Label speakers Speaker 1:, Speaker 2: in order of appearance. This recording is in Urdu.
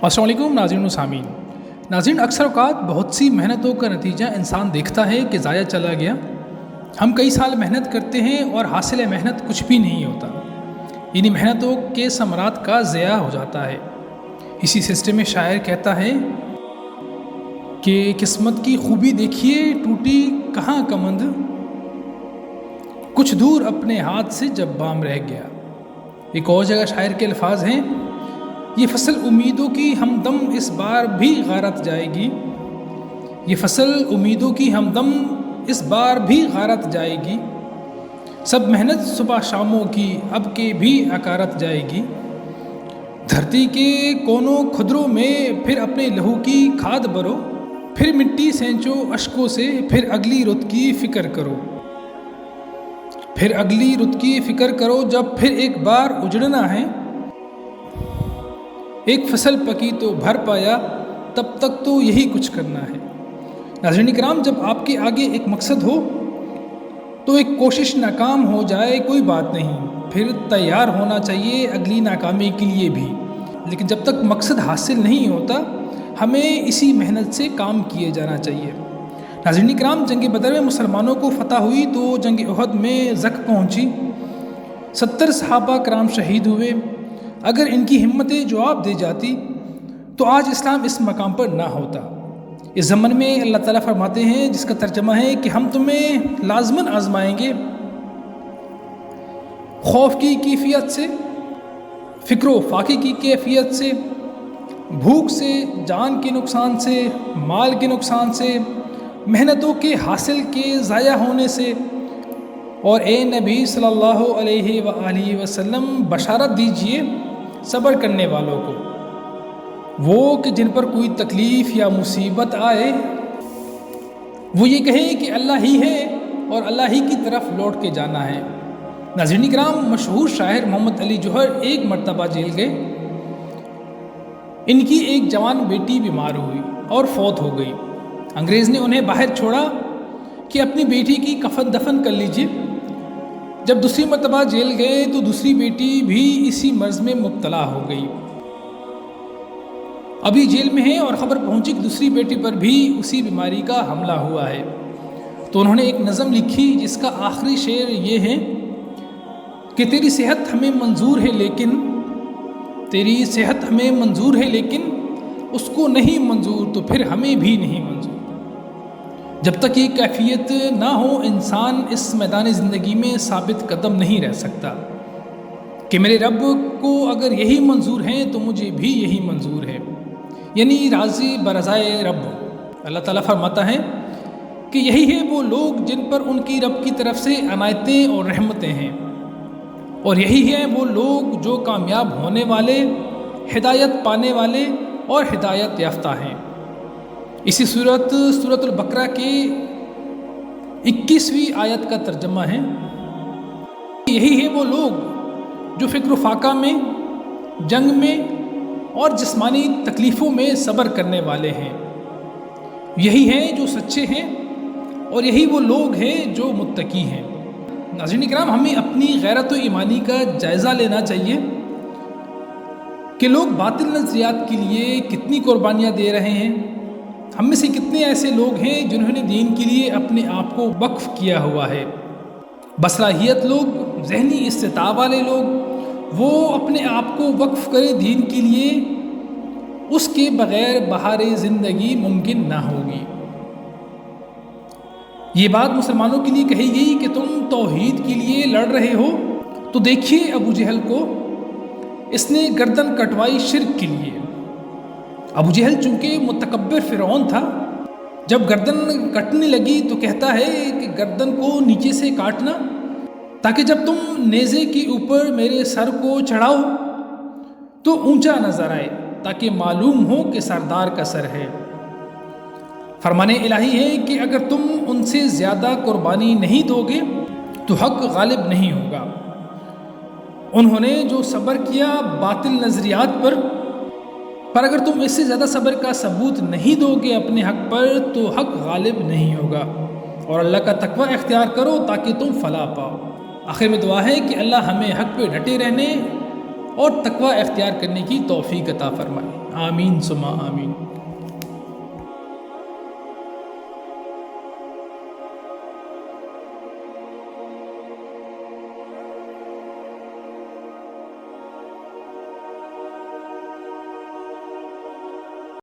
Speaker 1: السلام علیکم ناظرین و سامعین۔ ناظرین، اکثر اوقات بہت سی محنتوں کا نتیجہ انسان دیکھتا ہے کہ ضائع چلا گیا۔ ہم کئی سال محنت کرتے ہیں اور حاصل محنت کچھ بھی نہیں ہوتا، یعنی محنتوں کے ثمرات کا ضیاع ہو جاتا ہے۔ اسی سلسلے میں شاعر کہتا ہے کہ قسمت کی خوبی دیکھیے ٹوٹی کہاں کمند، کچھ دور اپنے ہاتھ سے جب بام رہ گیا۔ ایک اور جگہ شاعر کے الفاظ ہیں، یہ فصل امیدوں کی ہمدم اس بار بھی غارت جائے گی، یہ فصل امیدوں کی ہمدم اس بار بھی غارت جائے گی، سب محنت صبح شاموں کی اب کے بھی اکارت جائے گی، دھرتی کے کونوں کھدروں میں پھر اپنے لہو کی کھاد بھرو، پھر مٹی سینچو اشکوں سے، پھر اگلی رت کی فکر کرو، پھر اگلی رت کی فکر کرو، جب پھر ایک بار اجڑنا ہے، ایک فصل پکی تو بھر پایا، تب تک تو یہی کچھ کرنا ہے۔ ناظرین کرام، جب آپ کے آگے ایک مقصد ہو تو ایک کوشش ناکام ہو جائے کوئی بات نہیں، پھر تیار ہونا چاہیے اگلی ناکامی کے لیے بھی، لیکن جب تک مقصد حاصل نہیں ہوتا ہمیں اسی محنت سے کام کیے جانا چاہیے۔ ناظرین کرام، جنگ بدر میں مسلمانوں کو فتح ہوئی تو جنگ احد میں زک پہنچی، 70 صحابہ کرام شہید ہوئے۔ اگر ان کی ہمتیں جواب دے جاتی تو آج اسلام اس مقام پر نہ ہوتا۔ اس ضمن میں اللہ تعالیٰ فرماتے ہیں، جس کا ترجمہ ہے کہ ہم تمہیں لازماً آزمائیں گے، خوف کی کیفیت سے، فکر و فاقے کی کیفیت سے، بھوک سے، جان کے نقصان سے، مال کے نقصان سے، محنتوں کے حاصل کے ضائع ہونے سے، اور اے نبی صلی اللہ علیہ وآلہ وسلم بشارت دیجئے صبر کرنے والوں کو، وہ کہ جن پر کوئی تکلیف یا مصیبت آئے وہ یہ کہیں کہ اللہ ہی ہے اور اللہ ہی کی طرف لوٹ کے جانا ہے۔ ناظرین کرام، مشہور شاعر محمد علی جوہر ایک مرتبہ جیل گئے۔ ان کی ایک جوان بیٹی بیمار ہوئی اور فوت ہو گئی۔ انگریز نے انہیں باہر چھوڑا کہ اپنی بیٹی کی کفن دفن کر لیجیے۔ جب دوسری مرتبہ جیل گئے تو دوسری بیٹی بھی اسی مرض میں مبتلا ہو گئی۔ ابھی جیل میں ہیں اور خبر پہنچی کہ دوسری بیٹی پر بھی اسی بیماری کا حملہ ہوا ہے، تو انہوں نے ایک نظم لکھی جس کا آخری شعر یہ ہے کہ تیری صحت ہمیں منظور ہے لیکن، تیری صحت ہمیں منظور ہے لیکن اس کو نہیں منظور تو پھر ہمیں بھی نہیں منظور۔ جب تک یہ کیفیت نہ ہو انسان اس میدان زندگی میں ثابت قدم نہیں رہ سکتا کہ میرے رب کو اگر یہی منظور ہے تو مجھے بھی یہی منظور ہے، یعنی راضی برضائے رب۔ اللہ تعالیٰ فرماتا ہے کہ یہی ہے وہ لوگ جن پر ان کی رب کی طرف سے عنایتیں اور رحمتیں ہیں، اور یہی ہیں وہ لوگ جو کامیاب ہونے والے، ہدایت پانے والے اور ہدایت یافتہ ہیں۔ اسی سورۃ البقرہ کے 21ویں آیت کا ترجمہ ہے، یہی ہے وہ لوگ جو فکر و فاقہ میں، جنگ میں اور جسمانی تکلیفوں میں صبر کرنے والے ہیں، یہی ہیں جو سچے ہیں، اور یہی وہ لوگ ہیں جو متقی ہیں۔ ناظرین کرام، ہمیں اپنی غیرت و ایمانی کا جائزہ لینا چاہیے کہ لوگ باطل نظریات کے لیے کتنی قربانیاں دے رہے ہیں۔ ہم میں سے کتنے ایسے لوگ ہیں جنہوں نے دین کے لیے اپنے آپ کو وقف کیا ہوا ہے۔ باصلاحیت لوگ، ذہنی استطاعت والے لوگ، وہ اپنے آپ کو وقف کرے دین کے لیے، اس کے بغیر بہار زندگی ممکن نہ ہوگی۔ یہ بات مسلمانوں کے لیے کہی گئی کہ تم توحید کے لیے لڑ رہے ہو تو دیکھیے ابو جہل کو، اس نے گردن کٹوائی شرک کے لیے۔ ابو جہل چونکہ متکبر فرعون تھا، جب گردن کٹنے لگی تو کہتا ہے کہ گردن کو نیچے سے کاٹنا تاکہ جب تم نیزے کے اوپر میرے سر کو چڑھاؤ تو اونچا نظر آئے، تاکہ معلوم ہو کہ سردار کا سر ہے۔ فرمان الہی ہے کہ اگر تم ان سے زیادہ قربانی نہیں دو گے تو حق غالب نہیں ہوگا۔ انہوں نے جو صبر کیا باطل نظریات پر اگر تم اس سے زیادہ صبر کا ثبوت نہیں دو گے اپنے حق پر تو حق غالب نہیں ہوگا، اور اللہ کا تقوی اختیار کرو تاکہ تم فلاح پاؤ۔ آخر میں دعا ہے کہ اللہ ہمیں حق پہ ڈٹے رہنے اور تقوی اختیار کرنے کی توفیق عطا فرمائے۔ آمین ثم آمین۔